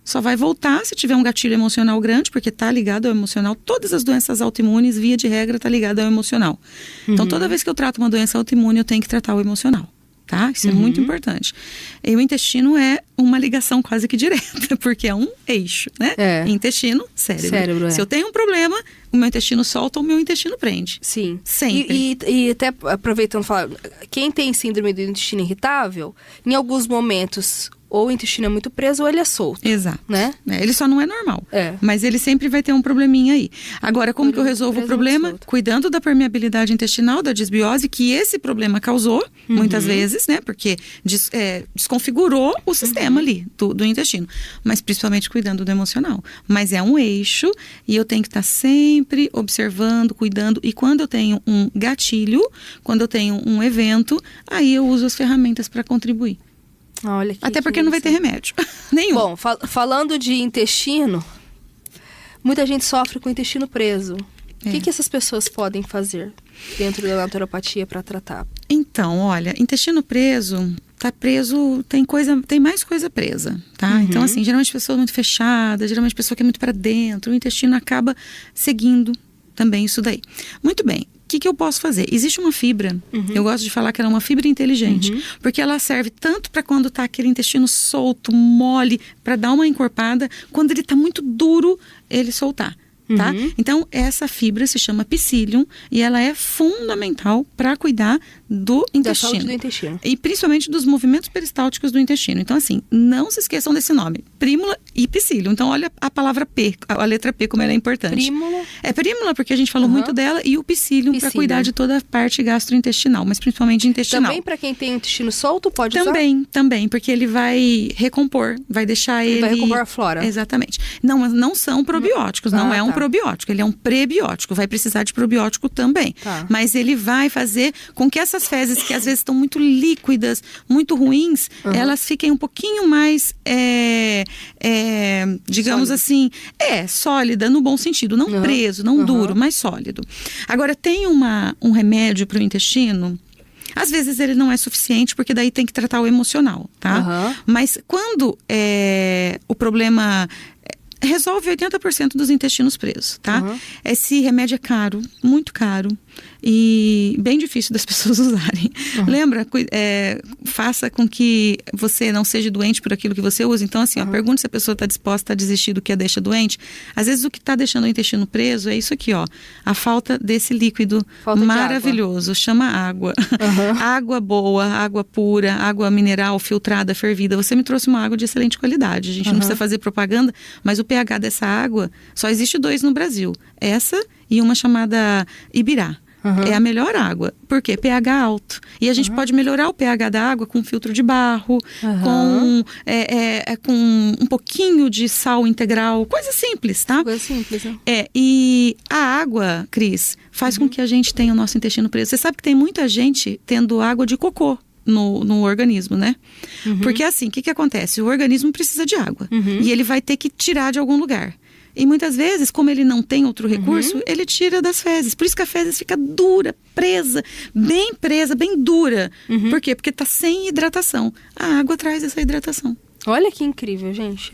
Só vai voltar se tiver um gatilho emocional grande, porque está ligado ao emocional. Todas as doenças autoimunes, via de regra, está ligado ao emocional. Então, toda vez que eu trato uma doença autoimune, eu tenho que tratar o emocional, tá? Isso é muito importante. E o intestino é uma ligação quase que direta, porque é um eixo, né? Intestino, cérebro. Se eu tenho um problema, o meu intestino solta, o meu intestino prende. Sim. Sempre. E até aproveitando falar, quem tem síndrome do intestino irritável, em alguns momentos, ou o intestino é muito preso ou ele é solto. Exato. Né? Ele só não é normal. Mas ele sempre vai ter um probleminha aí. Agora, como que eu resolvo o problema? Cuidando da permeabilidade intestinal, da desbiose, que esse problema causou, muitas vezes, né? Porque desconfigurou o sistema ali do intestino. Mas principalmente cuidando do emocional. Mas é um eixo e eu tenho que estar sempre observando, cuidando. E quando eu tenho um gatilho, quando eu tenho um evento, aí eu uso as ferramentas para contribuir. Olha, até porque não vai ter remédio nenhum. Bom, falando de intestino, muita gente sofre com o intestino preso. O que essas pessoas podem fazer dentro da naturopatia para tratar? Então, olha, intestino preso, tá preso, tem mais coisa presa, tá? Então, assim, geralmente pessoa muito fechada, geralmente pessoa que é muito para dentro, o intestino acaba seguindo também isso daí. Muito bem. O que eu posso fazer? Existe uma fibra, eu gosto de falar que ela é uma fibra inteligente, porque ela serve tanto para quando tá aquele intestino solto, mole, para dar uma encorpada, quando ele tá muito duro, ele soltar. Tá? Então, essa fibra se chama psyllium e ela é fundamental para cuidar do intestino. Da saúde do intestino. E principalmente dos movimentos peristálticos do intestino. Então, assim, não se esqueçam desse nome. Prímula e psyllium. Então, olha a palavra P, a letra P, como ela é importante. Prímula. É prímula, porque a gente falou muito dela, e o psyllium para cuidar de toda a parte gastrointestinal, mas principalmente intestinal. Também para quem tem o intestino solto, pode usar? Também, porque ele vai recompor, vai deixar ele... Vai recompor a flora. Exatamente. Não, mas não são probióticos, não é um probiótico, ele é um prebiótico, vai precisar de probiótico também. Mas ele vai fazer com que essas fezes, que às vezes estão muito líquidas, muito ruins, elas fiquem um pouquinho mais, digamos assim, sólida no bom sentido, não preso, não duro, mas sólido. Agora, tem um remédio para o intestino. Às vezes ele não é suficiente, porque daí tem que tratar o emocional, tá? Mas quando o problema... resolve 80% dos intestinos presos, tá? Esse remédio é caro, muito caro e bem difícil das pessoas usarem. Lembra? Faça com que você não seja doente por aquilo que você usa. Então, assim, pergunta se a pessoa está disposta a desistir do que a deixa doente. Às vezes o que está deixando o intestino preso é isso aqui, ó. A falta desse líquido maravilhoso. Chama água. Água boa, água pura, água mineral, filtrada, fervida. Você me trouxe uma água de excelente qualidade. A gente não precisa fazer propaganda, mas o pH dessa água, só existe 2 no Brasil. Essa e uma chamada Ibirá. É a melhor água. Por quê? pH alto. E a gente pode melhorar o pH da água com filtro de barro, com um pouquinho de sal integral. Coisa simples, tá? Coisa simples, né? E a água, Cris, faz com que a gente tenha o nosso intestino preso. Você sabe que tem muita gente tendo água de cocô no organismo, né? Porque assim, o que acontece? O organismo precisa de água. E ele vai ter que tirar de algum lugar. E muitas vezes, como ele não tem outro recurso, ele tira das fezes. Por isso que a fezes fica dura, presa, bem dura. Por quê? Porque está sem hidratação. A água traz essa hidratação. Olha que incrível, gente.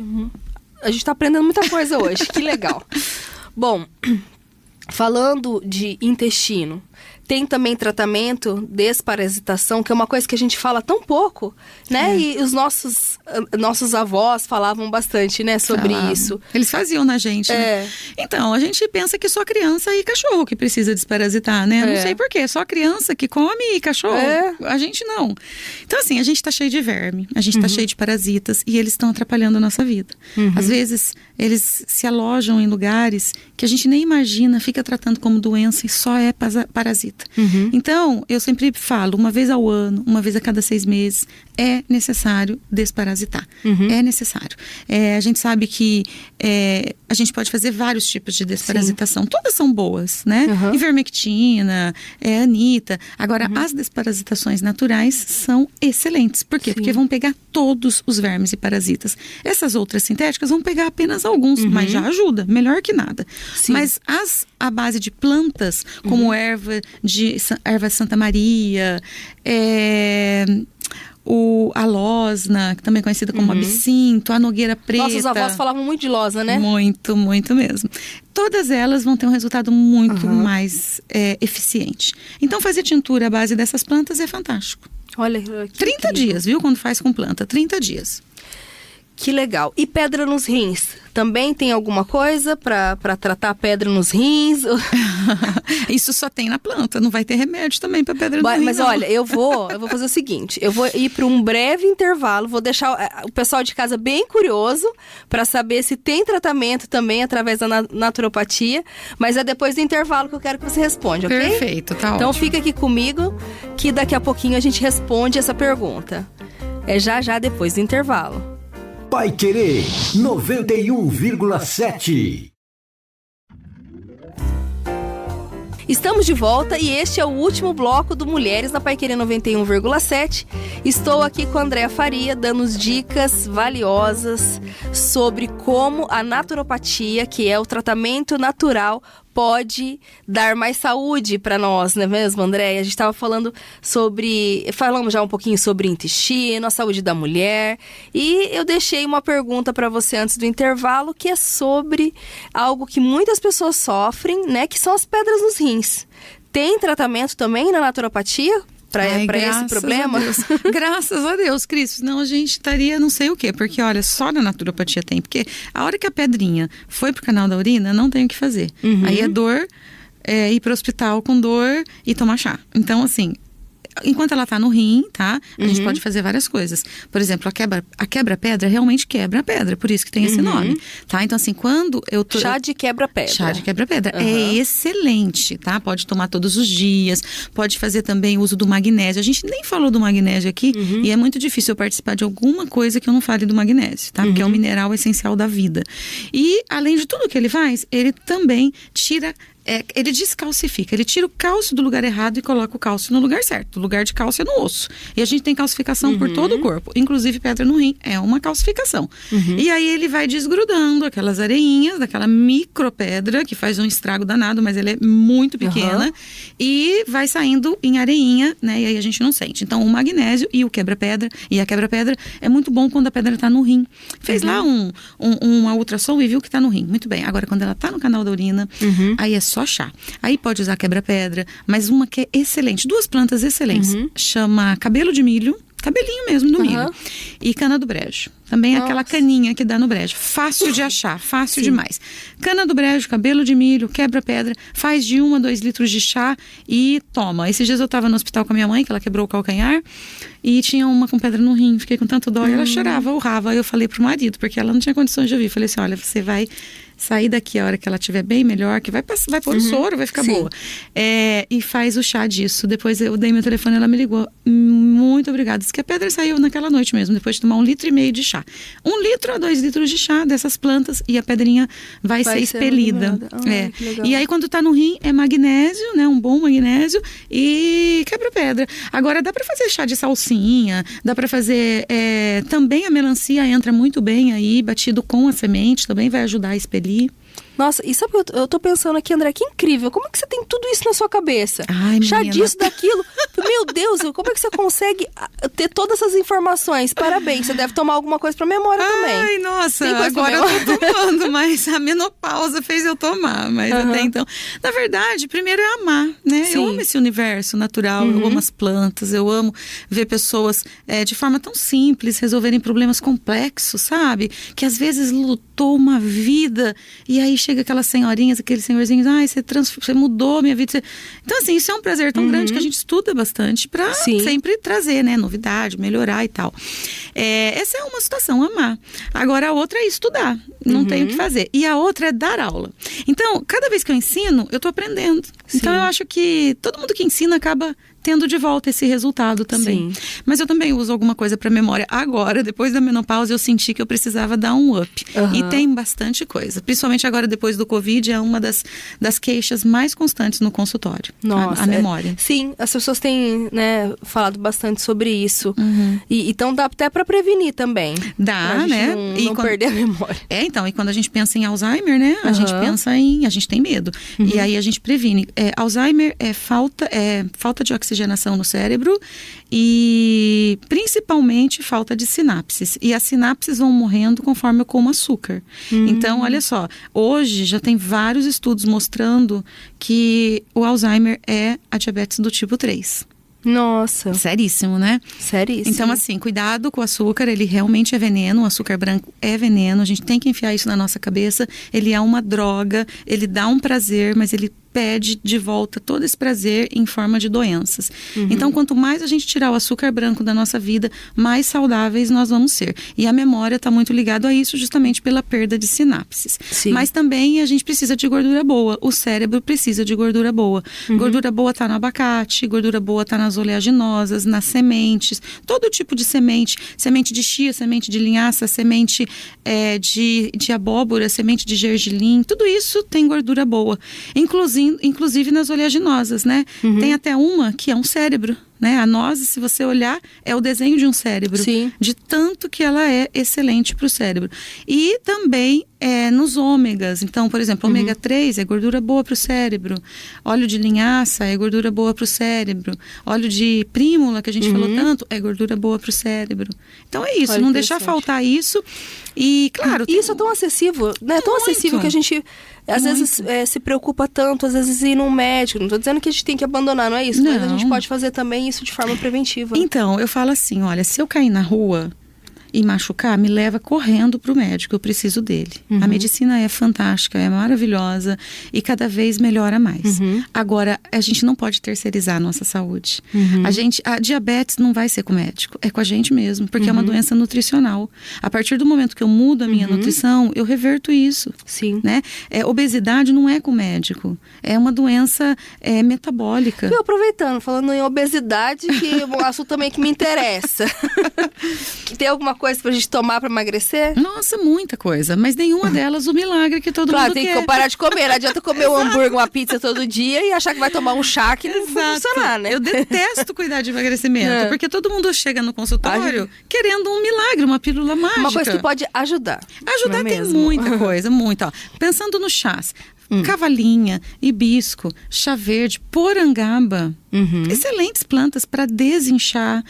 A gente está aprendendo muita coisa hoje. Que legal. Bom, falando de intestino, tem também tratamento, desparasitação, que é uma coisa que a gente fala tão pouco, né? E os nossos avós falavam bastante, né, sobre isso. Eles faziam na gente, né? Então, a gente pensa que só criança e cachorro que precisa desparasitar, né? Não sei por quê, só criança que come e cachorro. A gente não. Então, assim, a gente tá cheio de verme, a gente tá cheio de parasitas e eles estão atrapalhando a nossa vida. Às vezes, eles se alojam em lugares que a gente nem imagina, fica tratando como doença e só é parasita. Então, eu sempre falo, uma vez ao ano, uma vez a cada 6 meses, é necessário desparasitar. É necessário. A gente sabe que a gente pode fazer vários tipos de desparasitação. Todas são boas, né? Ivermectina, anita. Agora, as desparasitações naturais são excelentes. Por quê? Porque vão pegar todos os vermes e parasitas. Essas outras sintéticas vão pegar apenas alguns, mas já ajuda, melhor que nada. Mas a base de plantas, como erva Santa Maria, a losna, também conhecida como absinto, a nogueira preta. Nossos avós falavam muito de losna, né? Muito, muito mesmo. Todas elas vão ter um resultado muito mais eficiente. Então, fazer tintura à base dessas plantas é fantástico. Olha, 30 dias, viu? Quando faz com planta, 30 dias. Que legal. E pedra nos rins? Também tem alguma coisa para tratar pedra nos rins? Isso só tem na planta, não vai ter remédio também para pedra nos rins. Mas olha, eu vou fazer o seguinte, eu vou ir para um breve intervalo, vou deixar o pessoal de casa bem curioso para saber se tem tratamento também através da naturopatia, mas é depois do intervalo que eu quero que você responda, ok? Perfeito, tá então ótimo. Fica aqui comigo que daqui a pouquinho a gente responde essa pergunta. É já depois do intervalo. Paiquerê 91,7. Estamos de volta e este é o último bloco do Mulheres na Paiquerê 91,7. Estou aqui com a Andréa Faria, dando dicas valiosas sobre como a naturopatia, que é o tratamento natural, pode dar mais saúde para nós, não é mesmo, Andréia? A gente estava falamos já um pouquinho sobre intestino, a saúde da mulher, e eu deixei uma pergunta para você antes do intervalo, que é sobre algo que muitas pessoas sofrem, né, que são as pedras nos rins. Tem tratamento também na naturopatia? Para esse problema? Graças a Deus, Cris. Senão a gente estaria não sei o quê. Porque, olha, só na naturopatia tem. Porque a hora que a pedrinha foi pro canal da urina, não tem o que fazer. Aí é dor, ir pro hospital com dor e tomar chá. Então, assim, enquanto ela tá no rim, tá? A gente pode fazer várias coisas. Por exemplo, a quebra-pedra realmente quebra a pedra. Por isso que tem esse nome, tá? Então, assim, quando eu tô... Chá de quebra-pedra. Chá de quebra-pedra. É excelente, tá? Pode tomar todos os dias. Pode fazer também uso do magnésio. A gente nem falou do magnésio aqui. E é muito difícil eu participar de alguma coisa que eu não fale do magnésio, tá? Porque é um mineral essencial da vida. E, além de tudo que ele faz, ele também tira... ele descalcifica, ele tira o cálcio do lugar errado e coloca o cálcio no lugar certo. O lugar de cálcio é no osso. E a gente tem calcificação por todo o corpo, inclusive pedra no rim é uma calcificação. E aí ele vai desgrudando aquelas areinhas, daquela micropedra que faz um estrago danado, mas ela é muito pequena, e vai saindo em areinha, né? E aí a gente não sente. Então o magnésio e o quebra-pedra, e a quebra-pedra é muito bom quando a pedra tá no rim. Fez lá uma ultrassom e viu que tá no rim. Muito bem. Agora quando ela tá no canal da urina, aí é só chá. Aí pode usar quebra-pedra, mas uma que é excelente, 2 plantas excelentes. Chama cabelo de milho, cabelinho mesmo do milho. E cana do brejo. Também aquela caninha que dá no brejo. Fácil de achar, fácil demais. Cana do brejo, cabelo de milho, quebra-pedra, faz de 1 a 2 litros de chá e toma. Esses dias eu tava no hospital com a minha mãe, que ela quebrou o calcanhar, e tinha uma com pedra no rim. Fiquei com tanto dó, e ela chorava, urrava. Aí eu falei pro marido, porque ela não tinha condições de ouvir. Falei assim, olha, você vai sair daqui a hora que ela estiver bem melhor, que vai pôr o soro, vai ficar boa. E faz o chá disso. Depois eu dei meu telefone, ela me ligou. Muito obrigada. Disse que a pedra saiu naquela noite mesmo, depois de tomar 1,5 litro de chá. 1 litro a 2 litros de chá dessas plantas e a pedrinha vai ser expelida. E aí quando tá no rim é magnésio, né? Um bom magnésio e quebra-pedra. Agora dá pra fazer chá de salsinha, dá pra fazer também a melancia entra muito bem aí, batido com a semente, também vai ajudar a expelir. Nossa, e sabe, eu tô pensando aqui, André, que incrível. Como é que você tem tudo isso na sua cabeça? Ai, chá menina. disso, daquilo. Meu Deus, como é que você consegue ter todas essas informações? Parabéns, você deve tomar alguma coisa pra memória também. Ai, nossa, agora eu tô tomando, mas a menopausa fez eu tomar. Mas até então, na verdade, primeiro é amar, né? Eu amo esse universo natural, eu amo as plantas, eu amo ver pessoas de forma tão simples resolverem problemas complexos, sabe? Que às vezes lutou uma vida e aí chega aquelas senhorinhas, aqueles senhorzinhos, ai, você mudou a minha vida. Então, assim, isso é um prazer tão grande que a gente estuda bastante pra sempre trazer, né, novidade, melhorar e tal. Essa é uma situação, amar. Agora, a outra é estudar, não tem o que fazer. E a outra é dar aula. Então, cada vez que eu ensino, eu tô aprendendo. Então, eu acho que todo mundo que ensina acaba tendo de volta esse resultado também. Mas eu também uso alguma coisa para memória. Agora, depois da menopausa, eu senti que eu precisava dar um up. E tem bastante coisa. Principalmente agora, depois do Covid, é uma das queixas mais constantes no consultório. Nossa, a memória. Sim, as pessoas têm, né, falado bastante sobre isso. Então dá até para prevenir também. Dá, né? Não perder a memória. Então, e quando a gente pensa em Alzheimer, né? A gente pensa a gente tem medo. E aí a gente previne. Alzheimer é falta de oxigenação no cérebro e principalmente falta de sinapses. E as sinapses vão morrendo conforme eu como açúcar. Então, olha só, hoje já tem vários estudos mostrando que o Alzheimer é a diabetes do tipo 3. Nossa. Seríssimo, né? Seríssimo. Então, assim, cuidado com o açúcar, ele realmente é veneno, o açúcar branco é veneno, a gente tem que enfiar isso na nossa cabeça, ele é uma droga, ele dá um prazer, mas ele pede de volta todo esse prazer em forma de doenças. Então, quanto mais a gente tirar o açúcar branco da nossa vida, mais saudáveis nós vamos ser. E a memória está muito ligada a isso, justamente pela perda de sinapses. Mas também a gente precisa de gordura boa. O cérebro precisa de gordura boa. Gordura boa está no abacate, gordura boa está nas oleaginosas, nas sementes, todo tipo de semente. Semente de chia, semente de linhaça, semente de abóbora, semente de gergelim. Tudo isso tem gordura boa. Inclusive nas oleaginosas, né? Tem até uma que é um cérebro, né? A noze, se você olhar, é o desenho de um cérebro. Sim. De tanto que ela é excelente para o cérebro. E também nos ômegas. Então, por exemplo, ômega 3 é gordura boa para o cérebro. Óleo de linhaça é gordura boa para o cérebro. Óleo de prímula, que a gente falou tanto, é gordura boa para o cérebro. Então é isso, Olha, não deixar faltar isso. E, claro... E isso é tão acessível, né? É tão acessível que a gente, às vezes, se preocupa tanto, às vezes, ir num médico. Não estou dizendo que a gente tem que abandonar, não é isso. Não. Mas a gente pode fazer também isso de forma preventiva. Então, eu falo assim, olha, se eu cair na rua e machucar, me leva correndo para o médico, eu preciso dele. A medicina é fantástica, é maravilhosa e cada vez melhora mais. Agora, a gente não pode terceirizar a nossa saúde. A diabetes não vai ser com o médico, é com a gente mesmo, porque é uma doença nutricional. A partir do momento que eu mudo a minha nutrição, eu reverto isso. Sim. Né? Obesidade não é com o médico, é uma doença metabólica. E aproveitando, falando em obesidade, que é um assunto também que me interessa. Que tem alguma coisa pra gente tomar pra emagrecer? Nossa, muita coisa, mas nenhuma delas o milagre que todo mundo quer. Claro, tem que parar de comer. Não adianta comer um hambúrguer, uma pizza todo dia e achar que vai tomar um chá que não vai funcionar, né? Eu detesto cuidar de emagrecimento, porque todo mundo chega no consultório querendo um milagre, uma pílula mágica. Uma coisa que pode ajudar. Ajudar não é tem mesmo? muita coisa, muita. Ó, pensando nos chás, cavalinha, hibisco, chá verde, porangaba. Excelentes plantas para desinchar,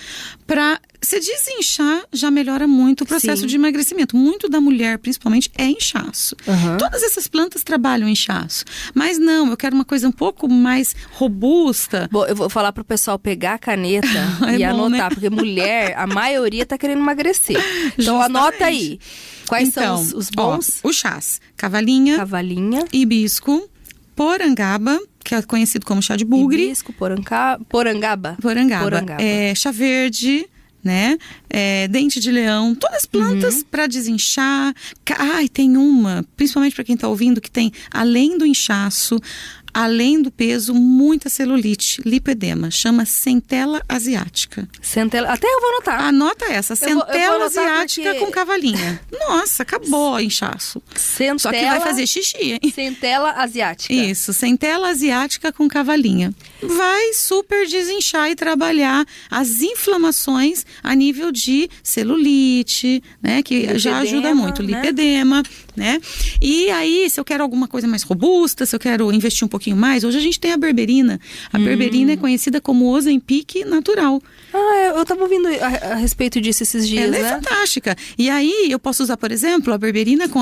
se desinchar já melhora muito o processo de emagrecimento. Muito da mulher, principalmente, é inchaço. Todas essas plantas trabalham inchaço. Mas não, eu quero uma coisa um pouco mais robusta. Bom, eu vou falar pro pessoal pegar a caneta e bom, anotar, né? porque mulher, a maioria tá querendo emagrecer. Então anota aí. Quais são os bons? Ó, os chás. Cavalinha, hibisco, porangaba, que é conhecido como chá de bugre. Hibisco, porangaba. Chá verde, né? Dente de leão, todas plantas para desinchar. E tem uma, principalmente para quem está ouvindo, que tem, além do inchaço, além do peso, muita celulite, lipedema. Chama centela asiática. Até eu vou anotar. Anota essa, centela asiática porque... com cavalinha. Nossa, acabou o inchaço. Só que vai fazer xixi, hein? Centela asiática. Isso, centela asiática com cavalinha. Vai super desinchar e trabalhar as inflamações a nível de celulite, né? Que lipedema, já ajuda muito. Lipedema, né? E aí, se eu quero alguma coisa mais robusta, se eu quero investir um pouquinho mais, hoje a gente tem a berberina. A berberina é conhecida como Ozempic natural. Eu estava ouvindo a respeito disso esses dias, Ela é fantástica. E aí, eu posso usar, por exemplo, a berberina com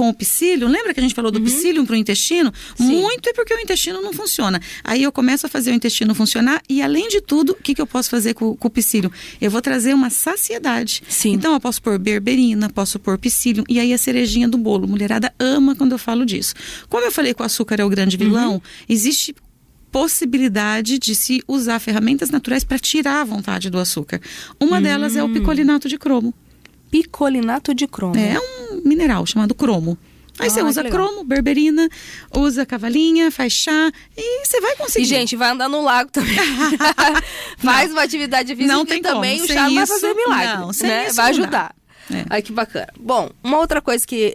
o psyllium. Lembra que a gente falou do psyllium para o intestino? Sim. Muito é porque o intestino não funciona. Aí eu começo a fazer o intestino funcionar e, além de tudo, o que eu posso fazer com o psyllium? Eu vou trazer uma saciedade. Sim. Então, eu posso pôr berberina, posso pôr psyllium. E aí, a cerejinha do bolo. Mulherada ama quando eu falo disso. Como eu falei que o açúcar é o grande vilão, existe possibilidade de se usar ferramentas naturais para tirar a vontade do açúcar. Uma delas é o picolinato de cromo. Picolinato de cromo. É um mineral chamado cromo. Aí você usa cromo, berberina, usa cavalinha, faz chá e você vai conseguir. E, gente, vai andar no lago também. Faz uma atividade física não tem também, como. O chá não vai fazer milagre. Não, sem né? isso Vai não ajudar. Ai, que bacana. Bom, uma outra coisa que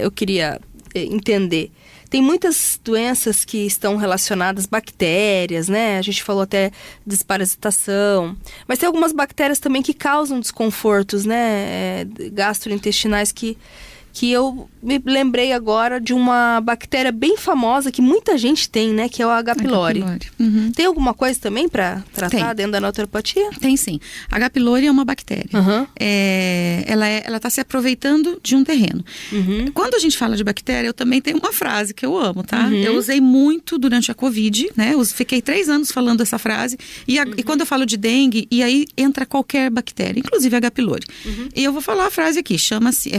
eu queria entender. Tem muitas doenças que estão relacionadas, bactérias, né? A gente falou até desparasitação. Mas tem algumas bactérias também que causam desconfortos, né? Gastrointestinais que eu me lembrei agora de uma bactéria bem famosa que muita gente tem, né? Que é o H. pylori. Tem alguma coisa também para tratar dentro da naturopatia? Tem sim. H. pylori é uma bactéria. Ela está se aproveitando de um terreno. Quando a gente fala de bactéria, eu também tenho uma frase que eu amo, tá? Eu usei muito durante a Covid, né? Fiquei 3 anos falando essa frase. E quando eu falo de dengue, e aí entra qualquer bactéria, inclusive H. pylori. E eu vou falar a frase aqui,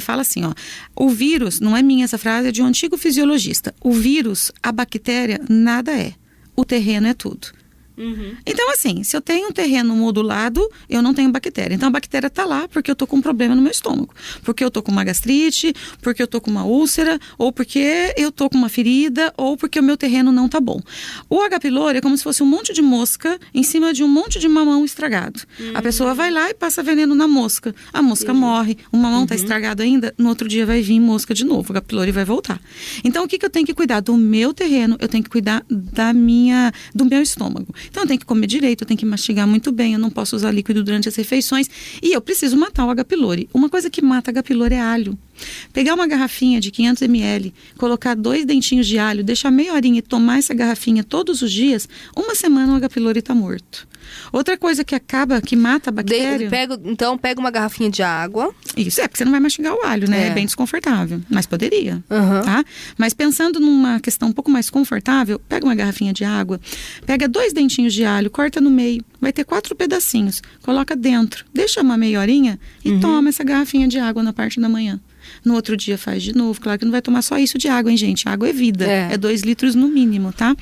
fala assim, ó. O vírus, não é minha essa frase, é de um antigo fisiologista. O vírus, a bactéria, nada é. O terreno é tudo. Então, assim, se eu tenho um terreno modulado, eu não tenho bactéria. Então, a bactéria tá lá porque eu tô com um problema no meu estômago. Porque eu tô com uma gastrite, porque eu tô com uma úlcera, ou porque eu tô com uma ferida, ou porque o meu terreno não tá bom. O H. pylori é como se fosse um monte de mosca em cima de um monte de mamão estragado. A pessoa vai lá e passa veneno na mosca. A mosca morre, o mamão tá estragado ainda, no outro dia vai vir mosca de novo, o H. pylori vai voltar. Então, o que eu tenho que cuidar? Do meu terreno, eu tenho que cuidar do meu estômago. Então eu tenho que comer direito, eu tenho que mastigar muito bem, eu não posso usar líquido durante as refeições e eu preciso matar o H. pylori. Uma coisa que mata H. pylori é alho. Pegar uma garrafinha de 500 ml, colocar 2 dentinhos de alho, deixar meia horinha e tomar essa garrafinha todos os dias, uma semana o H. pylori está morto. Outra coisa que mata a bactéria... Pega uma garrafinha de água. Isso, porque você não vai mastigar o alho, né? É bem desconfortável, mas poderia, tá? Mas pensando numa questão um pouco mais confortável, pega uma garrafinha de água, pega 2 dentinhos de alho, corta no meio, vai ter 4 pedacinhos, coloca dentro, deixa uma meia horinha e toma essa garrafinha de água na parte da manhã. No outro dia faz de novo. Claro que não vai tomar só isso de água, hein, gente? Água é vida. É 2 litros no mínimo, tá?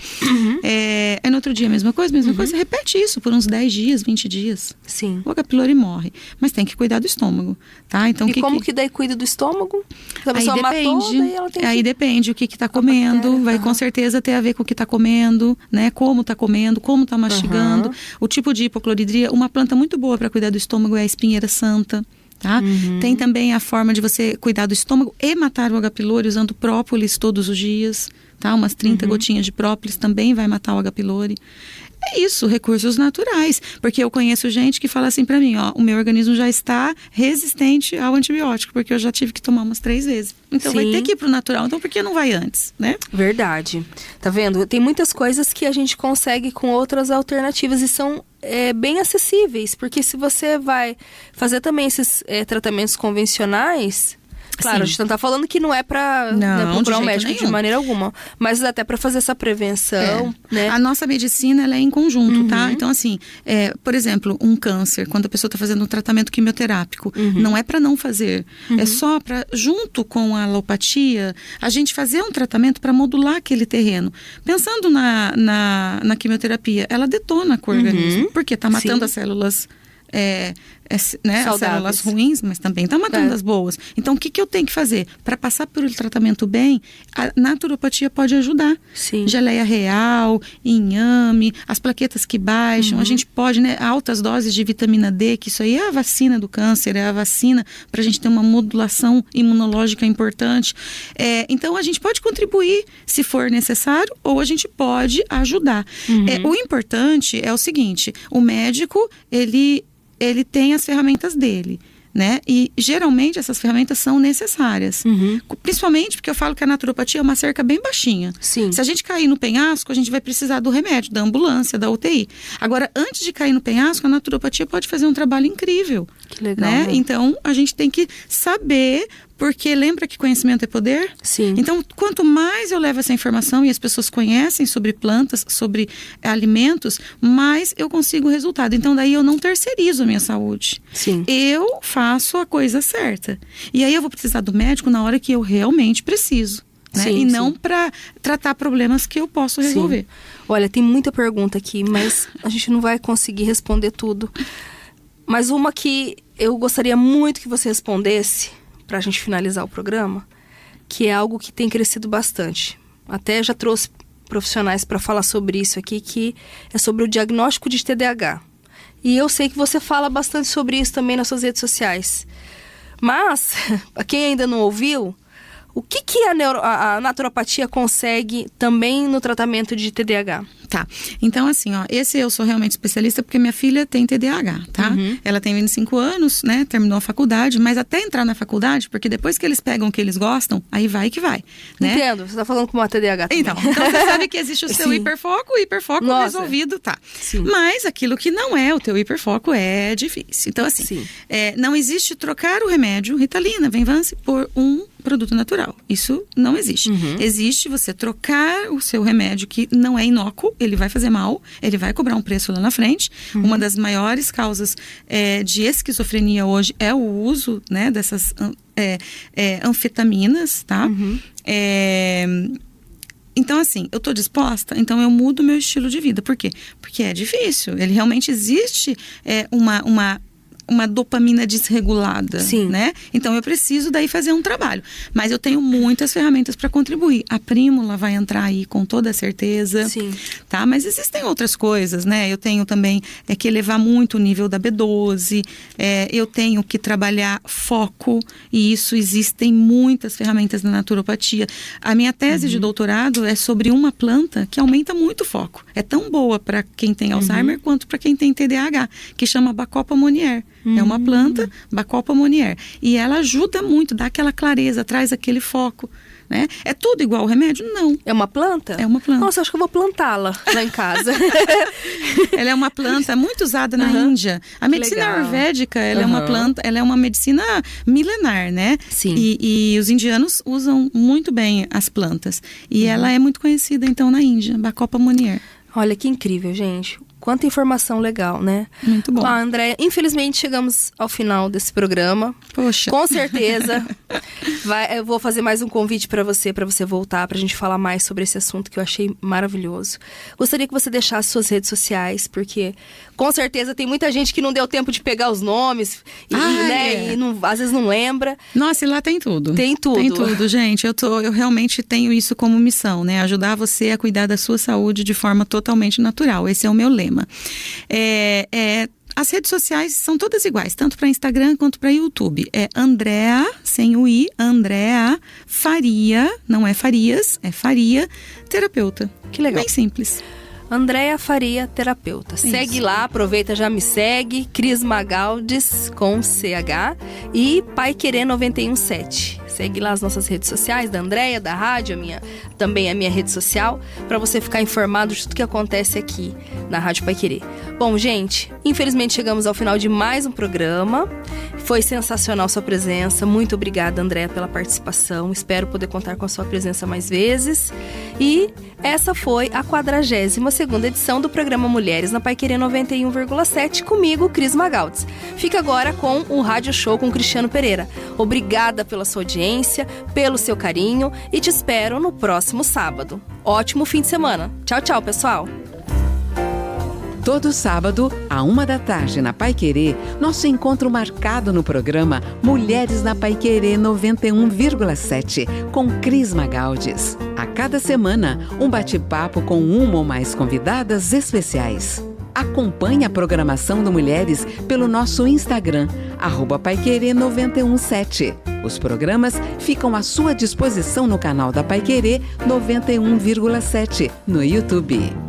No outro dia, mesma coisa. Repete isso por uns 10 dias, 20 dias. Sim. O H. pylori morre. Mas tem que cuidar do estômago, tá? Então, como que daí cuida do estômago? Se a pessoa matou, daí ela tem que... Aí depende o que tá comendo. Vai com certeza ter a ver com o que tá comendo, né? Como tá comendo, como tá mastigando. O tipo de hipocloridria. Uma planta muito boa para cuidar do estômago é a espinheira santa. Tá? Tem também a forma de você cuidar do estômago e matar o H. pylori usando própolis todos os dias, tá? Umas 30 gotinhas de própolis também vai matar o H. pylori. É isso, recursos naturais, porque eu conheço gente que fala assim pra mim, ó, o meu organismo já está resistente ao antibiótico, porque eu já tive que tomar umas 3 vezes. Então vai ter que ir pro natural, então por que não vai antes, né? Verdade. Tá vendo? Tem muitas coisas que a gente consegue com outras alternativas e são bem acessíveis, porque se você vai fazer também esses tratamentos convencionais... Claro, a gente não tá falando que não é pra procurar um médico de maneira alguma, mas até pra fazer essa prevenção, né? A nossa medicina, ela é em conjunto, tá? Então, assim, por exemplo, um câncer, quando a pessoa tá fazendo um tratamento quimioterápico, não é pra não fazer, é só pra, junto com a alopatia, a gente fazer um tratamento pra modular aquele terreno. Pensando na quimioterapia, ela detona com o organismo, porque tá matando as células... as células ruins, mas também está matando as boas. Então, o que eu tenho que fazer? Para passar pelo tratamento bem, a naturopatia pode ajudar. Sim. Geleia real, inhame, as plaquetas que baixam. A gente pode, altas doses de vitamina D, que isso aí é a vacina do câncer, é a vacina para a gente ter uma modulação imunológica importante. Então, a gente pode contribuir se for necessário, ou a gente pode ajudar. O importante é o seguinte, o médico, ele tem as ferramentas dele, né? E geralmente essas ferramentas são necessárias. Principalmente porque eu falo que a naturopatia é uma cerca bem baixinha. Sim. Se a gente cair no penhasco, a gente vai precisar do remédio, da ambulância, da UTI. Agora, antes de cair no penhasco, a naturopatia pode fazer um trabalho incrível. Que legal, né? Então, a gente tem que saber... Porque lembra que conhecimento é poder? Sim. Então, quanto mais eu levo essa informação e as pessoas conhecem sobre plantas, sobre alimentos, mais eu consigo o resultado. Então, daí eu não terceirizo a minha saúde. Sim. Eu faço a coisa certa. E aí eu vou precisar do médico na hora que eu realmente preciso. Né? Sim, e não para tratar problemas que eu posso resolver. Sim. Olha, tem muita pergunta aqui, mas a gente não vai conseguir responder tudo. Mas uma que eu gostaria muito que você respondesse... para a gente finalizar o programa, que é algo que tem crescido bastante. Até já trouxe profissionais para falar sobre isso aqui, que é sobre o diagnóstico de TDAH. E eu sei que você fala bastante sobre isso também nas suas redes sociais. Mas, a quem ainda não ouviu, o que a naturopatia consegue também no tratamento de TDAH? Tá, então assim, esse eu sou realmente especialista porque minha filha tem TDAH, tá? Ela tem 25 anos, né, terminou a faculdade, mas até entrar na faculdade, porque depois que eles pegam o que eles gostam, aí vai que vai, né? Entendo, você tá falando com uma TDAH também. Então você sabe que existe o seu hiperfoco, o hiperfoco resolvido, tá? Sim. Mas aquilo que não é o teu hiperfoco é difícil. Então assim, não existe trocar o remédio Ritalina, Venvance, por um produto natural. Isso não existe. Existe você trocar o seu remédio que não é inócuo, ele vai fazer mal, ele vai cobrar um preço lá na frente. Uma das maiores causas de esquizofrenia hoje é o uso, né, dessas anfetaminas, tá? Então, assim, eu tô disposta, então eu mudo o meu estilo de vida. Por quê? Porque é difícil. Ele realmente existe uma uma dopamina desregulada, Sim. né? Então eu preciso daí fazer um trabalho. Mas eu tenho muitas ferramentas para contribuir. A Prímula vai entrar aí com toda certeza. Sim. Tá? Mas existem outras coisas, né? Eu tenho também que elevar muito o nível da B12, eu tenho que trabalhar foco, e isso existem muitas ferramentas na naturopatia. A minha tese de doutorado é sobre uma planta que aumenta muito o foco. É tão boa para quem tem Alzheimer quanto para quem tem TDAH, que chama Bacopa monnieri. É uma planta, Bacopa monnieri. E ela ajuda muito, dá aquela clareza, traz aquele foco. Né? É tudo igual ao remédio? Não. É uma planta? É uma planta. Nossa, acho que eu vou plantá-la lá em casa. Ela é uma planta muito usada na Índia. A medicina ayurvédica, ela é uma planta, ela é uma medicina milenar, né? Sim. E os indianos usam muito bem as plantas. E ela é muito conhecida, então, na Índia, Bacopa monnieri. Olha que incrível, gente. Quanta informação legal, né? Muito bom. André, infelizmente chegamos ao final desse programa. Poxa. Com certeza. Eu vou fazer mais um convite para você voltar, pra gente falar mais sobre esse assunto que eu achei maravilhoso. Gostaria que você deixasse suas redes sociais, porque com certeza tem muita gente que não deu tempo de pegar os nomes e às vezes não lembra. Nossa, e lá tem tudo. Tem tudo. Tem tudo, gente. Eu realmente tenho isso como missão, né? Ajudar você a cuidar da sua saúde de forma totalmente natural. Esse é o meu lema. As redes sociais são todas iguais, tanto para Instagram quanto para YouTube. É Andrea, sem o I, Andrea Faria, não é Farias, é Faria, terapeuta. Que legal. Bem simples. Andrea Faria, terapeuta. Isso. Segue lá, aproveita, já me segue. Cris Magaldes, com CH. E Paiquerê 917. Segue lá as nossas redes sociais, da Andrea, da rádio, também a minha rede social, para você ficar informado de tudo que acontece aqui na Rádio Paiquerê. Bom, gente, infelizmente chegamos ao final de mais um programa. Foi sensacional sua presença. Muito obrigada, Andrea, pela participação. Espero poder contar com a sua presença mais vezes. E essa foi a 42ª edição do programa Mulheres na Paiquerê 91,7, comigo, Cris Magaldes. Fica agora com o Rádio Show com Cristiano Pereira. Obrigada pela sua audiência, pelo seu carinho, e te espero no próximo sábado. Ótimo fim de semana. Tchau, tchau, pessoal. Todo sábado, à 13h, na Paiquerê, nosso encontro marcado no programa Mulheres na Paiquerê 91,7, com Cris Magaldes. A cada semana, um bate-papo com uma ou mais convidadas especiais. Acompanhe a programação do Mulheres pelo nosso Instagram, @paiquerê917. Os programas ficam à sua disposição no canal da Paiquerê 91,7, no YouTube.